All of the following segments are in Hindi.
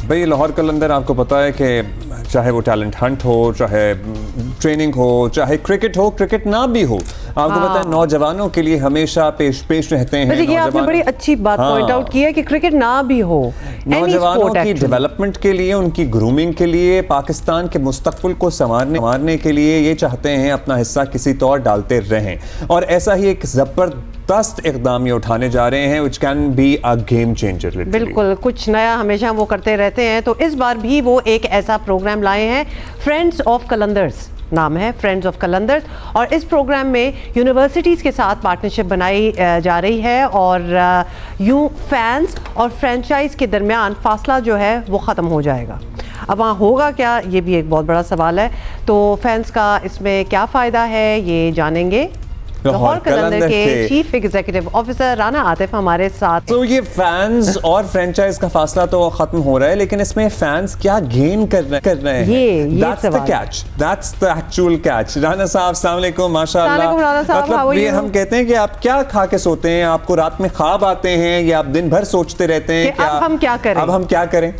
भाई लाहौर कलंदर आपको पता है कि चाहे वो टैलेंट हंट हो, चाहे ट्रेनिंग हो, चाहे क्रिकेट हो, क्रिकेट ना भी हो, आपको पता है नौजवानों के लिए हमेशा पेश रहते हैं। ये आपने बड़ी अच्छी बात पॉइंट आउट की है कि क्रिकेट ना भी हो, नौजवानों की डेवलपमेंट के लिए, उनकी ग्रूमिंग के लिए, पाकिस्तान के मुस्तकबिल को संवारने के लिए ये चाहते हैं अपना हिस्सा किसी तौर डालते रहें, और ऐसा ही एक जबरदस्त इकदाम ये उठाने जा रहे हैं which can be a game changer literally। बिल्कुल, कुछ नया हमेशा वो करते रहते हैं, तो इस बार भी वो एक ऐसा प्रोग्राम लाए हैं, फ्रेंड्स ऑफ कलंदर्स नाम है, फ्रेंड्स ऑफ कलंदर्स। और इस प्रोग्राम में यूनिवर्सिटीज़ के साथ पार्टनरशिप बनाई जा रही है, और यूँ फैंस और फ्रेंचाइज के दरमियान फासला जो है वो ख़त्म हो जाएगा। अब वहाँ होगा क्या, ये भी एक बहुत बड़ा सवाल है। तो फैंस का इसमें क्या फ़ायदा है, ये जानेंगे। लाहौर कलंदर के chief executive officer Rana Atif हमारे साथ। तो ये फैंस और फ्रेंचाइज का फासला तो खत्म हो रहा है, लेकिन इसमें फैंस क्या गेन कर रहे हैं, That's the catch, that's the actual catch। Rana साहब अस्सलाम वालेकुम, माशाअल्लाह। मतलब ये हम कहते हैं कि आप क्या खा के सोते हैं, आपको रात में ख्वाब आते हैं या आप दिन भर सोचते रहते हैं कि अब हम क्या करें, अब हम क्या करें।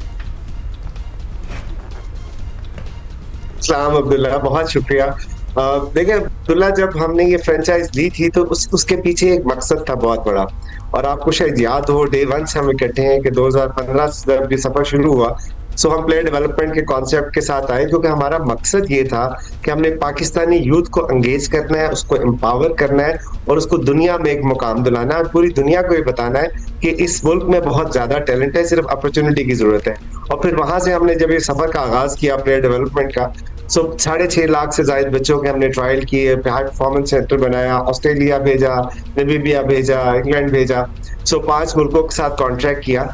सलाम अब्दुल्ला, बहुत शुक्रिया। देखिए अब्दुल्ला, जब हमने ये फ्रेंचाइज ली थी तो उसके पीछे एक मकसद था बहुत बड़ा, और आपको शायद याद हो डे वन से हम इकट्ठे हैं कि 2015 से जब ये सफर शुरू हुआ, सो हम प्लेयर डेवलपमेंट के कॉन्सेप्ट के साथ आए, क्योंकि हमारा मकसद ये था कि हमने पाकिस्तानी यूथ को एंगेज करना है, उसको एम्पावर करना है और उसको दुनिया में एक मुकाम दिलाना है, और पूरी दुनिया को ये बताना है कि इस मुल्क में बहुत ज्यादा टैलेंट है, सिर्फ अपॉर्चुनिटी की जरूरत है। और फिर वहां से हमने जब ये सफर का आगाज किया प्लेयर डेवलपमेंट का, 6.5 लाख से ज्यादा बच्चों के हमने ट्रायल किए, हाई परफॉर्मेंस सेंटर बनाया, ऑस्ट्रेलिया भेजा, नामीबिया भेजा, इंग्लैंड भेजा, 5 मुल्कों के साथ कॉन्ट्रैक्ट किया।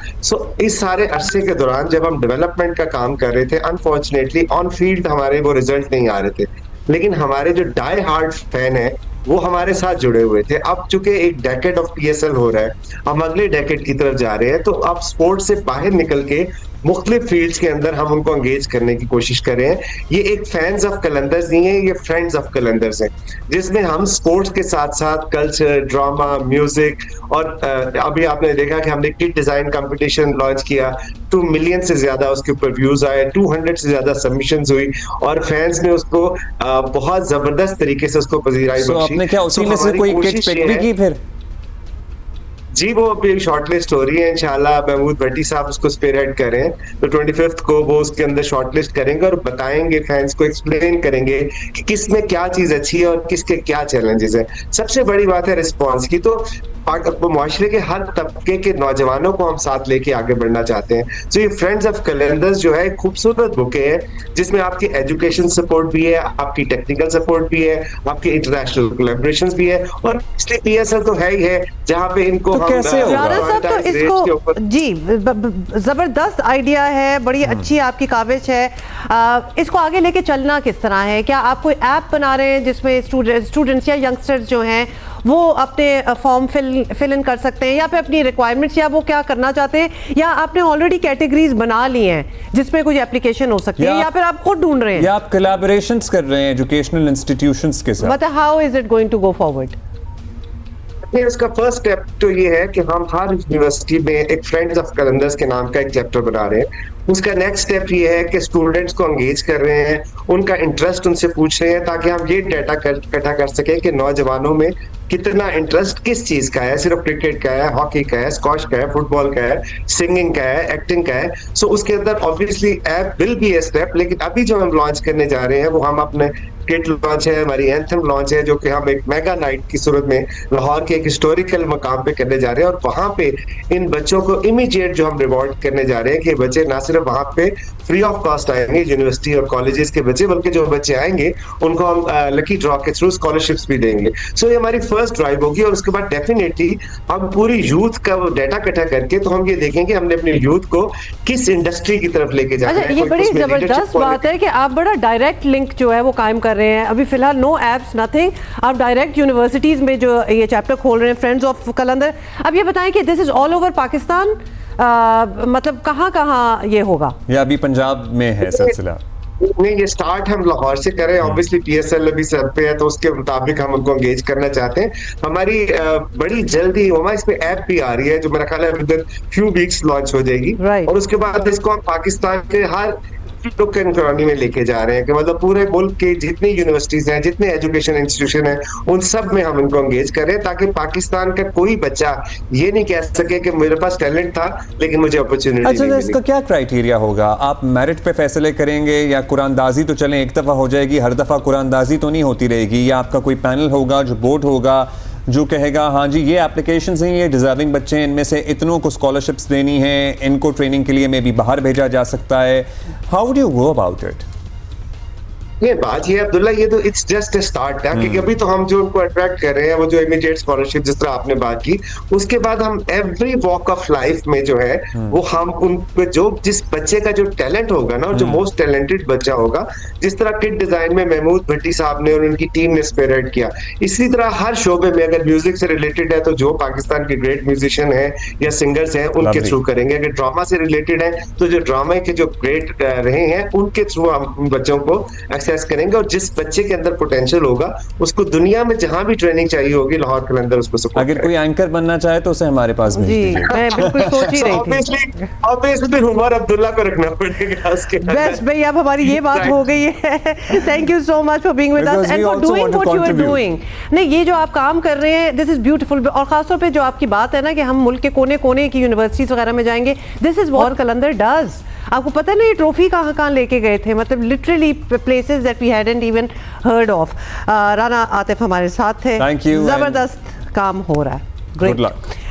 इस सारे अरसे के दौरान जब हम डेवलपमेंट का काम कर रहे थे, अनफॉर्चुनेटली ऑन फील्ड हमारे वो रिजल्ट नहीं आ रहे थे, लेकिन हमारे जो डाई हार्ड फैन है वो हमारे साथ जुड़े हुए थे। अब चूंकि एक डेकेड ऑफ PSL हो रहा है, हम अगले डेकेड की तरफ जा रहे हैं, तो अब स्पोर्ट से बाहर निकल के मुख्तलिफ फील्ड्स के अंदर हम उनको एंगेज करने की कोशिश कर रहे हैं। ये एक फैंस ऑफ कलंदर्स नहीं है, ये फ्रेंड्स ऑफ कलंदर्स है, जिसमें हम स्पोर्ट्स के साथ साथ कल्चर, ड्रामा, म्यूजिक, और अभी आपने देखा कि हमने किट डिजाइन कंपटीशन लॉन्च किया, 2 मिलियन से ज्यादा उसके ऊपर व्यूज आए, 200 से ज्यादा सबमिशंस हुई, और फैंस ने उसको बहुत जबरदस्त तरीके से उसको पजीराई बख्शी। आपने क्या उसी में से कोई किट पिक भी की फिर? जी, वो अभी शॉर्टलिस्ट हो रही है, इंशाल्लाह महमूद भट्टी साहब उसको स्पीयरहेड करें, तो 25 को वो उसके अंदर शॉर्टलिस्ट करेंगे और बताएंगे, फैंस को एक्सप्लेन करेंगे कि किस में क्या चीज अच्छी है और किसके क्या चैलेंजेस है। सबसे बड़ी बात है रिस्पॉन्स की, तो मुआशरे के हर तबके के नौजवानों को हम साथ लेके आगे बढ़ना चाहते हैं। तो ये फ्रेंड्स ऑफ कलंदर्स जो है खूबसूरत बुके है, जिसमें आपकी एजुकेशन सपोर्ट भी है, आपकी टेक्निकल सपोर्ट भी है, आपकी इंटरनेशनल कोलैबोरेशंस भी है, और इसलिए PSL तो है ही है जहाँ पे इनको तो कैसे होगा? तो इसको जी जबरदस्त आइडिया है, बड़ी अच्छी आपकी काविश है। इसको आगे लेके चलना किस तरह है? क्या आप कोई ऐप बना रहे हैं जिसमें स्टूडेंट्स या यंगस्टर्स जो हैं वो अपने फॉर्म फिल इन कर सकते हैं, या फिर अपनी रिक्वायरमेंट्स या वो क्या करना चाहते हैं, या आपने ऑलरेडी कैटेगरीज बना ली हैं जिसमें कुछ एप्लीकेशन हो सकती है, या फिर आप खुद ढूंढ रहे हैं, या आप कोलैबोरेशंस कर रहे हैं एजुकेशनल इंस्टीट्यूशंस के साथ? मतलब how is it going to go forward? इसका फर्स्ट स्टेप तो ये है कि हम हर यूनिवर्सिटी में एक फ्रेंड्स ऑफ कलंदर्स के नाम का एक चैप्टर बना रहे हैं। उसका नेक्स्ट स्टेप ये है कि स्टूडेंट्स को एंगेज कर रहे हैं, उनका इंटरेस्ट उनसे पूछ रहे हैं, ताकि हम ये डाटा इकट्ठा कर सकें कि नौजवानों में कितना इंटरेस्ट किस चीज का है, सिर्फ क्रिकेट का है, हॉकी का है, स्क्वॉश का है, फुटबॉल का है, सिंगिंग का है, एक्टिंग का है। उसके अंदर obviously app will be a step, लेकिन अभी जो हम लॉन्च करने जा रहे हैं वो हम अपने किट लॉन्च है, हमारी एंथम लॉन्च है, जो कि हम एक मेगा नाइट की सूरत में लाहौर के एक हिस्टोरिकल मकाम पे करने जा रहे हैं, और वहां पे इन बच्चों को इमीडिएट जो हम रिवॉर्ड करने जा रहे हैं कि बच्चे ना सिर्फ वहां पे फ्री ऑफ कॉस्ट आएंगे यूनिवर्सिटी और कॉलेजेस के बच्चे, बल्कि जो बच्चे आएंगे उनको हम लकी ड्रॉ के थ्रू स्कॉलरशिप्स भी देंगे। ये हमारी फर्स्ट ड्राइव होगी, और उसके बाद डेफिनेटली हम पूरी यूथ का डाटा इकट्ठा करके तो हम ये देखेंगे हमने अपने यूथ को किस इंडस्ट्री की तरफ लेके जाना है। ये बड़ी जबरदस्त बात है कि आप बड़ा डायरेक्ट लिंक जो है वो कायम कर रहे हैं। अभी फिलहाल नो एप्स नथिंग, आप डायरेक्ट यूनिवर्सिटीज में जो ये चैप्टर खोल रहे हैं फ्रेंड्स ऑफ कलंदर। अब ये बताएं कि this is all over Pakistan, मतलब कहाँ कहाँ ये होगा? या अभी पंजाब में है सिलसिला? नहीं, ये स्टार्ट हम लाहौर से करें। ऑब्वियसली PSL अभी सर पे है, तो उसके मुताबिक हम उनको एंगेज करना चाहते हैं। हमारी बड़ी जल्दी हमारे इस पे ऐप भी आ रही है, जो मेरा ख्याल है with in few weeks launch हो जाएगी। Right. और उसके बाद इसको हम पाकिस्तान के हर कॉलोनी में लेके जा रहे हैं, कि मतलब पूरे मुल्क के जितनी यूनिवर्सिटीज हैं, जितने एजुकेशन इंस्टीट्यूशन हैं, उन सब में हम इनको एंगेज करें, ताकि पाकिस्तान का कोई बच्चा ये नहीं कह सके कि मेरे पास टैलेंट था लेकिन मुझे अपॉर्चुनिटी अच्छा, नहीं तो मिली। इसका क्या क्राइटेरिया होगा? आप मेरिट पे फैसले करेंगे या कुरानदाजी तो चलें एक दफ़ा हो जाएगी, हर दफ़ा कुरानदाजी तो नहीं होती रहेगी, या आपका कोई पैनल होगा जो बोर्ड होगा जो कहेगा हाँ जी ये एप्लीकेशंस हैं, ये डिजर्विंग बच्चे हैं, इनमें से इतनों को स्कॉलरशिप्स देनी है, इनको ट्रेनिंग के लिए में भी बाहर भेजा जा सकता है? How would you go about it? ये बात ये अब्दुल्ला, ये तो इट्स जस्ट अ स्टार्ट है, क्योंकि अभी तो हम जो उनको अट्रैक्ट कर रहे हैं वो जो इमीडिएट स्कॉलरशिप जिस तरह आपने बात की, उसके बाद हम एवरी वॉक ऑफ लाइफ में जो है वो हम उन पे जो जिस बच्चे का जो टैलेंट होगा ना, जो मोस्ट टैलेंटेड बच्चा होगा, जिस तरह किड डिजाइन में महमूद भट्टी साहब ने और उनकी टीम ने स्पीयरहेड किया, इसी तरह हर शोबे में अगर म्यूजिक से रिलेटेड है तो जो पाकिस्तान के ग्रेट म्यूजिशियन हैं या सिंगर्स हैं उनके Lovely. थ्रू करेंगे। अगर ड्रामा से रिलेटेड है तो जो ड्रामा के जो ग्रेट रहे हैं उनके थ्रू हम उन बच्चों को एक्सेस करेंगे, और जिस बच्चे के अंदर पोटेंशियल होगा उसको दुनिया में जहां भी ट्रेनिंग चाहिए होगी, लाहौर के अंदर उसको सपोर्ट अगर कोई एंकर बनना चाहे तो उसे हमारे पास भेज जी, दीजिए। मैं बिल्कुल सोच ही रही थी। ऑब्वियसली उमर अब्दुल्ला को रखना पड़ेगा उसके बस भाई, अब हमारी ये बात हो गई है। Thank you so much for being with us Because and we for also doing want to what you are contribute. Doing. नहीं, ये जो आप काम कर रहे हैं, दिस इज ब्यूटीफुल। और खासतौर पे जो आपकी बात है ना कि हम मुल्क के कोने कोने की यूनिवर्सिटीज वगैरह में जाएंगे, this is what Qalandar does. आपको पता नहीं ट्रॉफी कहाँ कहाँ लेके गए थे, मतलब literally places that we hadn't even heard of. Rana Atif हमारे साथ थे। Thank you, जबरदस्त काम हो रहा है। Good luck.